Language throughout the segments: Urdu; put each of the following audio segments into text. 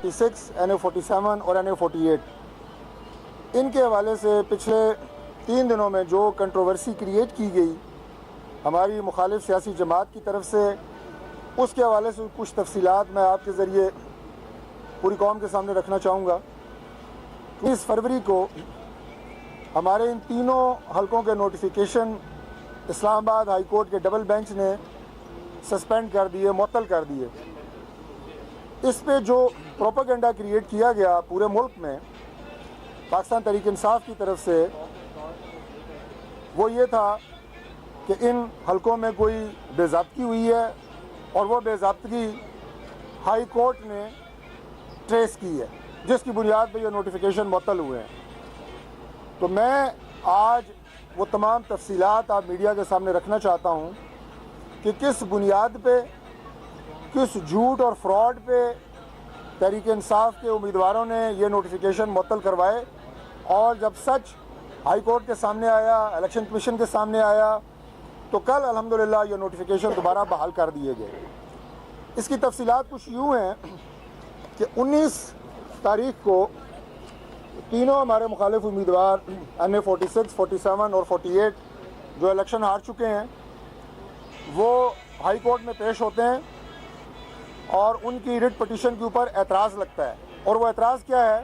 NA46, NA47 اور NA48 ان کے حوالے سے پچھلے 3 دنوں میں جو کنٹروورسی کریٹ کی گئی ہماری مخالف سیاسی جماعت کی طرف سے، اس کے حوالے سے کچھ تفصیلات میں آپ کے ذریعے پوری قوم کے سامنے رکھنا چاہوں گا۔ 30 فروری کو ہمارے ان تینوں حلقوں کے نوٹیفیکیشن اسلام آباد ہائی کورٹ کے ڈبل بینچ نے سسپینڈ کر دیے، معطل کر دیے۔ اس پہ جو پروپیگنڈا کریٹ کیا گیا پورے ملک میں پاکستان تحریک انصاف کی طرف سے، وہ یہ تھا کہ ان حلقوں میں کوئی بے ضابطگی ہوئی ہے اور وہ بے ضابطگی ہائی کورٹ نے ٹریس کی ہے، جس کی بنیاد پہ یہ نوٹیفیکیشن معطل ہوئے ہیں۔ تو میں آج وہ تمام تفصیلات آپ میڈیا کے سامنے رکھنا چاہتا ہوں کہ کس بنیاد پہ، کس جھوٹ اور فراڈ پہ تحریک انصاف کے امیدواروں نے یہ نوٹیفیکیشن معطل کروائے، اور جب سچ ہائی کورٹ کے سامنے آیا، الیکشن کمیشن کے سامنے آیا، تو کل الحمدللہ یہ نوٹیفیکیشن دوبارہ بحال کر دیے گئے۔ اس کی تفصیلات کچھ یوں ہیں کہ 19 تاریخ کو تینوں ہمارے مخالف امیدوار NA46, 47 اور 48 جو الیکشن ہار چکے ہیں، وہ ہائی کورٹ میں پیش ہوتے ہیں اور ان کی ریٹ پٹیشن کے اوپر اعتراض لگتا ہے۔ اور وہ اعتراض کیا ہے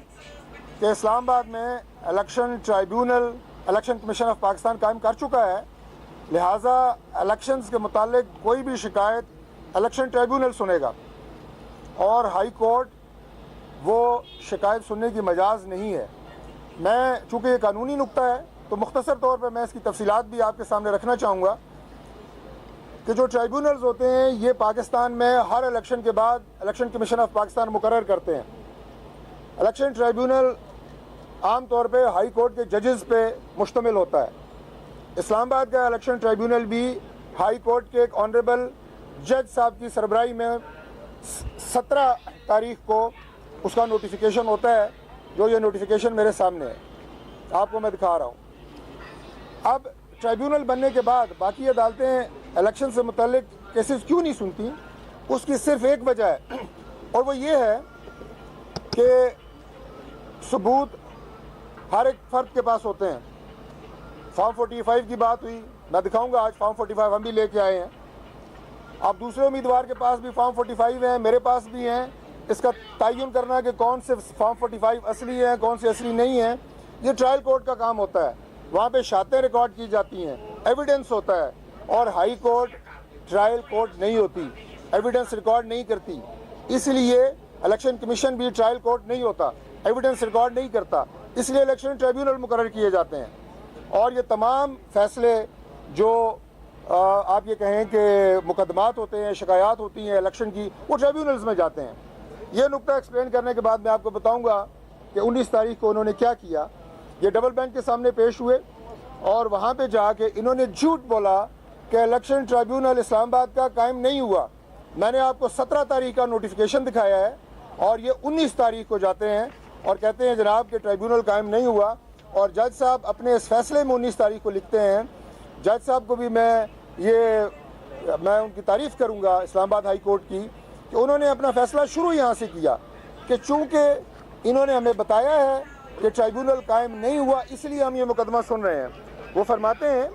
کہ اسلام آباد میں election tribunal, election commission of Pakistan قائم کر چکا ہے، لہٰذا الیکشنز کے متعلق کوئی بھی شکایت الیکشن ٹرائیبیونل سنے گا، اور ہائی کورٹ وہ شکایت سننے کی مجاز نہیں ہے۔ میں چونکہ یہ قانونی نکتہ ہے تو مختصر طور پہ میں اس کی تفصیلات بھی آپ کے سامنے رکھنا چاہوں گا کہ جو ٹرائیبیونلز ہوتے ہیں یہ پاکستان میں ہر الیکشن کے بعد الیکشن کمیشن آف پاکستان مقرر کرتے ہیں۔ الیکشن ٹرائیبیونل عام طور پہ ہائی کورٹ کے ججز پہ مشتمل ہوتا ہے۔ اسلام آباد کا الیکشن ٹرائیبیونل بھی ہائی کورٹ کے ایک آنریبل جج صاحب کی سربراہی میں 17 تاریخ کو اس کا نوٹیفیکیشن ہوتا ہے، جو یہ نوٹیفیکیشن میرے سامنے ہے، آپ کو میں دکھا رہا ہوں۔ اب ٹرائیبیونل بننے کے بعد باقی عدالتیں الیکشن سے متعلق کیسز کیوں نہیں سنتی، اس کی صرف ایک وجہ ہے، اور وہ یہ ہے کہ ثبوت ہر ایک فرد کے پاس ہوتے ہیں۔ فارم 45 کی بات ہوئی، میں دکھاؤں گا آج فارم 45 ہم بھی لے کے آئے ہیں۔ اب دوسرے امیدوار کے پاس بھی فارم 45 ہیں، میرے پاس بھی ہیں۔ اس کا تعین کرنا کہ کون سے فارم 45 اصلی ہیں، کون سے اصلی نہیں ہیں، یہ ٹرائل کورٹ کا کام ہوتا ہے۔ وہاں پہ شاتیں ریکارڈ کی جاتی ہیں، ایویڈنس ہوتا ہے، اور ہائی کورٹ ٹرائل کورٹ نہیں ہوتی، ایویڈنس ریکارڈ نہیں کرتی۔ اس لیے الیکشن کمیشن بھی ٹرائل کورٹ نہیں ہوتا، ایویڈنس ریکارڈ نہیں کرتا، اس لیے الیکشن ٹرائیبیونل مقرر کیے جاتے ہیں۔ اور یہ تمام فیصلے جو آپ یہ کہیں کہ مقدمات ہوتے ہیں، شکایات ہوتی ہیں الیکشن کی، وہ ٹرائیبیونلز میں جاتے ہیں۔ یہ نقطہ ایکسپلین کرنے کے بعد میں آپ کو بتاؤں گا کہ 19 تاریخ کو انہوں نے کیا کیا۔ یہ ڈبل بینچ کے سامنے پیش ہوئے اور وہاں پہ جا کے انہوں نے جھوٹ بولا کہ الیکشن ٹرائیبیونل اسلام آباد کا قائم نہیں ہوا۔ میں نے آپ کو 17 تاریخ کا نوٹیفیکیشن دکھایا ہے، اور یہ 19 تاریخ کو جاتے ہیں اور کہتے ہیں جناب کہ ٹرائیبیونل قائم نہیں ہوا، اور جج صاحب اپنے اس فیصلے میں 19 تاریخ کو لکھتے ہیں۔ جج صاحب کو بھی میں ان کی تعریف کروں گا اسلام آباد ہائی کورٹ کی، کہ انہوں نے اپنا فیصلہ شروع یہاں سے کیا کہ چونکہ انہوں نے ہمیں بتایا ہے کہ ٹرائیبیونل قائم نہیں ہوا، اس لیے ہم یہ مقدمہ سن رہے ہیں۔ وہ فرماتے ہیں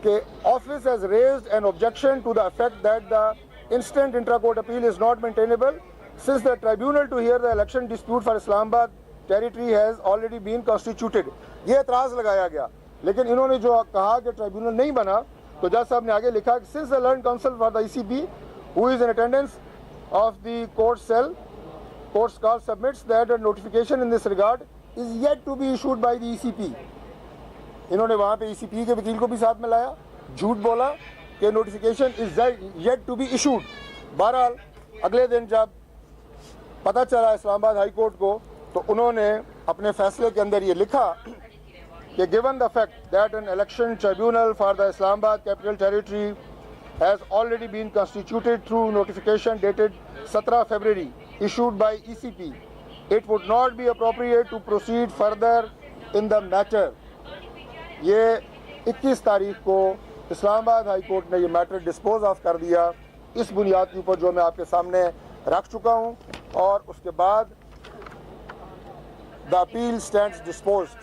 کہ office has raised an objection to the effect that the instant intra-court appeal is not maintainable since the tribunal to hear the election dispute for Islamabad territory has already been constituted۔ یہ اعتراض لگایا گیا، لیکن انہوں نے جو کہا کہ ٹرائیبیونل نہیں بنا، تو جج صاحب نے آگے لکھا کہ since the learned counsel for the ECP who is in attendance of the court call submits that a notification in this regard is yet to be issued by the ECP۔ انہوں نے وہاں پہ ECP کے وکیل کو بھی ساتھ میں لایا، جھوٹ بولا کہ notification is yet to be issued. بہرحال اگلے دن جب پتہ چلا اسلام آباد ہائی کورٹ کو، تو انہوں نے اپنے فیصلے کے اندر یہ لکھا کہ given the fact that an election tribunal for the Islamabad Capital Territory has already been constituted through notification dated 17 February issued by ECP, it would not be appropriate to proceed further in the matter۔ یہ 21 تاریخ کو اسلام آباد ہائی کورٹ نے یہ میٹر ڈسپوز آف کر دیا، اس بنیاد کے اوپر جو میں آپ کے سامنے رکھ چکا ہوں۔ اور اس کے بعد the appeal stands disposed.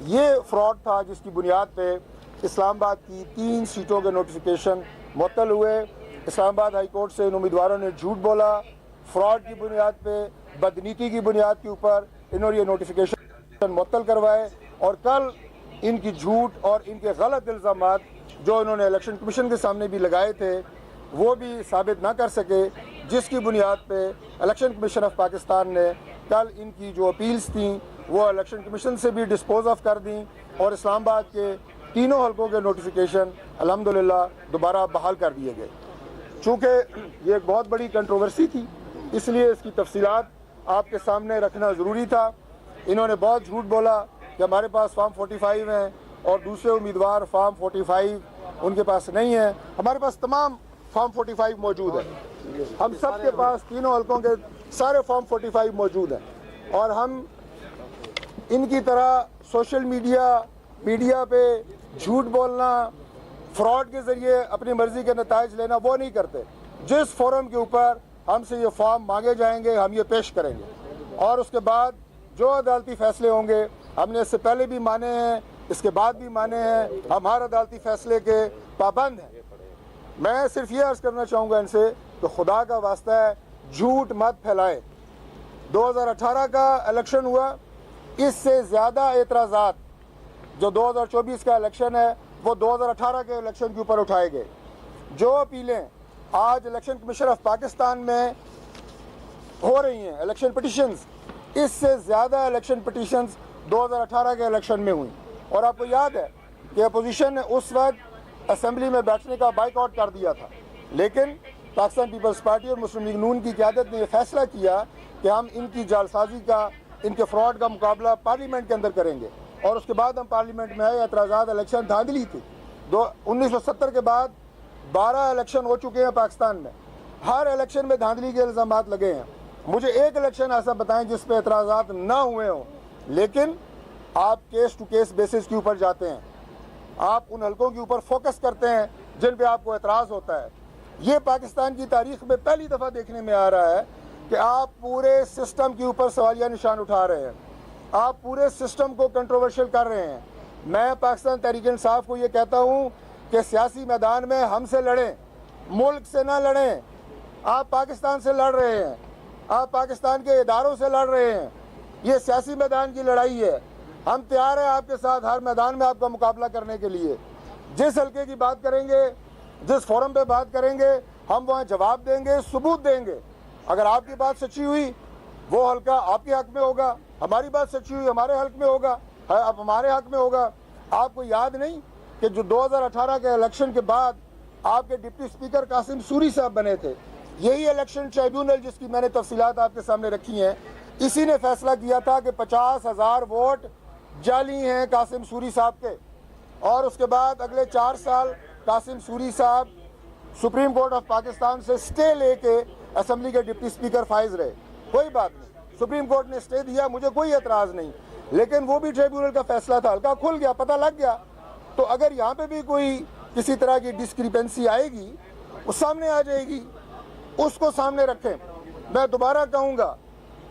یہ فراڈ تھا جس کی بنیاد پہ اسلام آباد کی 3 سیٹوں کے نوٹیفیکیشن معطل ہوئے. اسلام آباد ہائی کورٹ سے ان امیدواروں نے جھوٹ بولا, فراڈ کی بنیاد پہ, بدنیتی کی بنیاد کے اوپر انہوں نے یہ نوٹیفیکیشن معطل کروائے, اور کل ان کی جھوٹ اور ان کے غلط الزامات جو انہوں نے الیکشن کمیشن کے سامنے بھی لگائے تھے وہ بھی ثابت نہ کر سکے, جس کی بنیاد پہ الیکشن کمیشن آف پاکستان نے کل ان کی جو اپیلز تھیں وہ الیکشن کمیشن سے بھی ڈسپوز آف کر دیں, اور اسلام آباد کے 3 حلقوں کے نوٹیفیکیشن الحمدللہ دوبارہ بحال کر دیے گئے. چونکہ یہ ایک بہت بڑی کنٹروورسی تھی اس لیے اس کی تفصیلات آپ کے سامنے رکھنا ضروری تھا. انہوں نے بہت جھوٹ بولا کہ ہمارے پاس فارم 45 ہیں اور دوسرے امیدوار فارم 45 ان کے پاس نہیں ہے. ہمارے پاس تمام فارم 45 موجود ہے, ہم سب کے پاس 3 حلقوں کے سارے فارم 45 موجود ہیں, اور ہم ان کی طرح سوشل میڈیا پہ جھوٹ بولنا, فراڈ کے ذریعے اپنی مرضی کے نتائج لینا وہ نہیں کرتے. جس فورم کے اوپر ہم سے یہ فارم مانگے جائیں گے ہم یہ پیش کریں گے, اور اس کے بعد جو عدالتی فیصلے ہوں گے, ہم نے اس سے پہلے بھی مانے ہیں اس کے بعد بھی مانے ہیں, ہم ہر عدالتی فیصلے کے پابند ہیں. میں صرف یہ عرض کرنا چاہوں گا ان سے کہ خدا کا واسطہ ہے جھوٹ مت پھیلائے. 2018 کا الیکشن ہوا, اس سے زیادہ اعتراضات جو 2024 کا الیکشن ہے وہ 2018 کے الیکشن کے اوپر اٹھائے گئے. جو اپیلیں آج الیکشن کمیشن آف پاکستان میں ہو رہی ہیں, الیکشن پٹیشنز, اس سے زیادہ الیکشن پٹیشنز 2018 کے الیکشن میں ہوئیں. اور آپ کو یاد ہے کہ اپوزیشن نے اس وقت اسمبلی میں بیٹھنے کا بائیک آؤٹ کر دیا تھا, لیکن پاکستان پیپلز پارٹی اور مسلم لیگ نون کی قیادت نے یہ فیصلہ کیا کہ ہم ان کی جعلسازی کا, ان کے فراڈ کا مقابلہ پارلیمنٹ کے اندر کریں گے. اور اس کے بعد ہم پارلیمنٹ میں آئے, اعتراضات, الیکشن دھاندلی تھی. 1970 کے بعد 12 الیکشن ہو چکے ہیں پاکستان میں, ہر الیکشن میں دھاندلی کے الزامات لگے ہیں. مجھے ایک الیکشن ایسا بتائیں جس پہ اعتراضات نہ ہوئے ہوں, لیکن آپ کیس ٹو کیس بیسس کے اوپر جاتے ہیں, آپ ان حلقوں کے اوپر فوکس کرتے ہیں جن پہ آپ کو اعتراض ہوتا ہے. یہ پاکستان کی تاریخ میں پہلی دفعہ دیکھنے میں آ رہا ہے کہ آپ پورے سسٹم کے اوپر سوالیہ نشان اٹھا رہے ہیں, آپ پورے سسٹم کو کنٹروورشل کر رہے ہیں. میں پاکستان تحریک انصاف کو یہ کہتا ہوں کہ سیاسی میدان میں ہم سے لڑیں, ملک سے نہ لڑیں. آپ پاکستان سے لڑ رہے ہیں, آپ پاکستان کے اداروں سے لڑ رہے ہیں, یہ سیاسی میدان کی لڑائی ہے. ہم تیار ہیں آپ کے ساتھ ہر میدان میں آپ کا مقابلہ کرنے کے لیے. جس حلقے کی بات کریں گے, جس فورم پہ بات کریں گے, ہم وہاں جواب دیں گے, ثبوت دیں گے. اگر آپ کی بات سچی ہوئی وہ حلقہ آپ کے حق میں ہوگا, ہماری بات سچی ہوئی ہمارے حق میں ہوگا, اب ہمارے حق میں ہوگا. آپ کو یاد نہیں کہ جو 2018 کے الیکشن کے بعد آپ کے ڈپٹی اسپیکر قاسم سوری صاحب بنے تھے, یہی الیکشن ٹریبیونل جس کی میں نے تفصیلات آپ کے سامنے رکھی ہیں, اسی نے فیصلہ کیا تھا کہ 50,000 ووٹ جعلی ہیں قاسم سوری صاحب کے. اور اس کے بعد اگلے 4 سال قاسم سوری صاحب سپریم کورٹ آف پاکستان سے سٹے لے کے اسمبلی کے ڈپٹی اسپیکر فائز رہے. کوئی بات نہیں, سپریم کورٹ نے سٹے دیا, مجھے کوئی اعتراض نہیں, لیکن وہ بھی ٹریبیونل کا فیصلہ تھا, حلقہ کھل گیا, پتہ لگ گیا. تو اگر یہاں پہ بھی کوئی کسی طرح کی ڈسکریپنسی آئے گی وہ سامنے آ جائے گی, اس کو سامنے رکھیں. میں دوبارہ کہوں گا,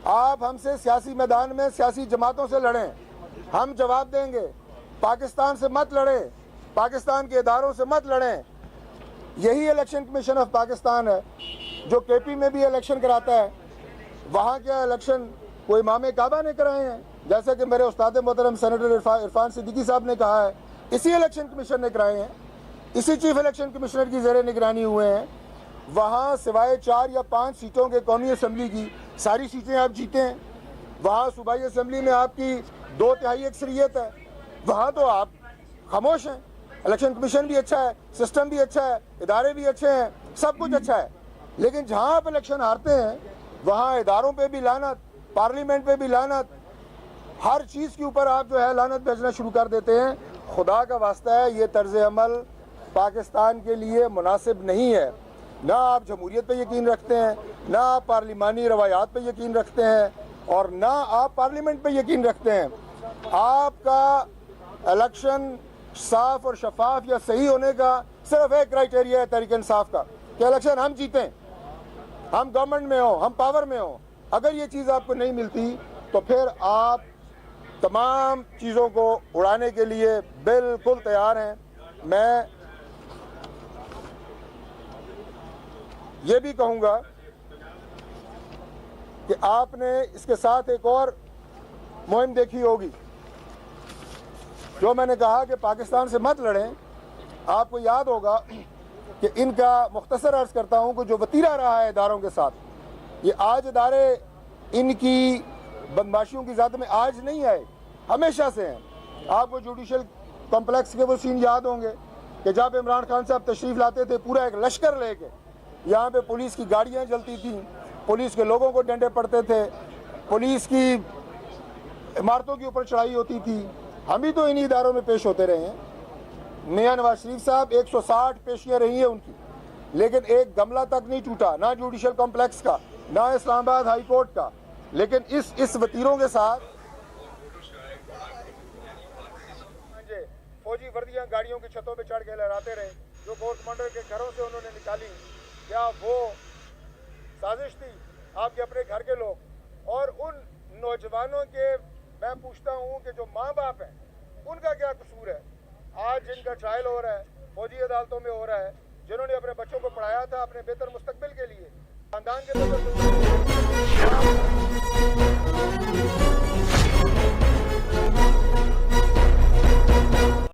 آپ ہم سے سیاسی میدان میں سیاسی جماعتوں سے لڑیں, ہم جواب دیں گے. پاکستان سے مت لڑیں, پاکستان کے اداروں سے مت لڑیں. یہی الیکشن کمیشن آف پاکستان ہے جو کے پی میں بھی الیکشن کراتا ہے. وہاں کیا الیکشن کوئی امام کعبہ نے کرائے ہیں, جیسا کہ میرے استاد محترم سینیٹر عرفان صدیقی صاحب نے کہا ہے, اسی الیکشن کمیشن نے کرائے ہیں, اسی چیف الیکشن کمشنر کی زیر نگرانی ہوئے ہیں. وہاں سوائے 4 یا 5 سیٹوں کے قومی اسمبلی کی ساری سیٹیں آپ جیتے ہیں. وہاں صوبائی اسمبلی میں آپ کی 2/3 اکثریت ہے, وہاں تو آپ خاموش ہیں. الیکشن کمیشن بھی اچھا ہے, سسٹم بھی اچھا ہے, ادارے بھی اچھے ہیں, سب کچھ اچھا ہے, لیکن جہاں آپ الیکشن ہارتے ہیں وہاں اداروں پہ بھی لعنت, پارلیمنٹ پہ بھی لعنت, ہر چیز کے اوپر آپ جو ہے لعنت بھیجنا شروع کر دیتے ہیں. خدا کا واسطہ ہے یہ طرز عمل پاکستان کے لیے مناسب نہیں ہے. نہ آپ جمہوریت پہ یقین رکھتے ہیں, نہ آپ پارلیمانی روایات پہ یقین رکھتے ہیں, اور نہ آپ پارلیمنٹ پہ یقین رکھتے ہیں. آپ کا الیکشن صاف اور شفاف یا صحیح ہونے کا صرف ایک کرائیٹیریا ہے تحریک انصاف کا کہ الیکشن ہم جیتیں, ہم گورنمنٹ میں ہوں, ہم پاور میں ہوں. اگر یہ چیز آپ کو نہیں ملتی تو پھر آپ تمام چیزوں کو اڑانے کے لیے بالکل تیار ہیں. میں یہ بھی کہوں گا کہ آپ نے اس کے ساتھ ایک اور مہم دیکھی ہوگی. جو میں نے کہا کہ پاکستان سے مت لڑیں، آپ کو یاد ہوگا کہ ان کا مختصر عرض کرتا ہوں کہ جو وتیرہ رہا ہے اداروں کے ساتھ، یہ آج ادارے ان کی بدماشیوں کی ذات میں آج نہیں آئے، ہمیشہ سے ہیں. آپ کو جوڈیشل کمپلیکس کے وہ سین یاد ہوں گے کہ جب عمران خان صاحب تشریف لاتے تھے پورا ایک لشکر لے کے، یہاں پہ پولیس کی گاڑیاں جلتی تھیں، پولیس کے لوگوں کو ڈنڈے پڑتے تھے، پولیس کی عمارتوں کے اوپر چڑھائی ہوتی تھی. ہم بھی تو انہی اداروں میں پیش ہوتے رہے ہیں. میاں نواز شریف صاحب 160 پیشیاں رہی ہیں ان کی، لیکن ایک گملہ تک نہیں ٹوٹا، نہ جوڈیشل کمپلیکس کا، نہ اسلام آباد ہائی کورٹ کا. لیکن اس وتیروں کے ساتھ فوجی وردیاں گاڑیوں کی چھتوں پہ چڑھ کے لہراتے رہے، جو کورٹ کمانڈر کے گھروں سے انہوں نے نکالی. کیا وہ سازش تھی؟ آپ کے اپنے گھر کے لوگ اور ان نوجوانوں کے، میں پوچھتا ہوں کہ جو ماں باپ ہیں ان کا کیا قصور ہے؟ آج جن کا ٹرائل ہو رہا ہے، فوجی عدالتوں میں ہو رہا ہے، جنہوں نے اپنے بچوں کو پڑھایا تھا اپنے بہتر مستقبل کے لیے، خاندان کے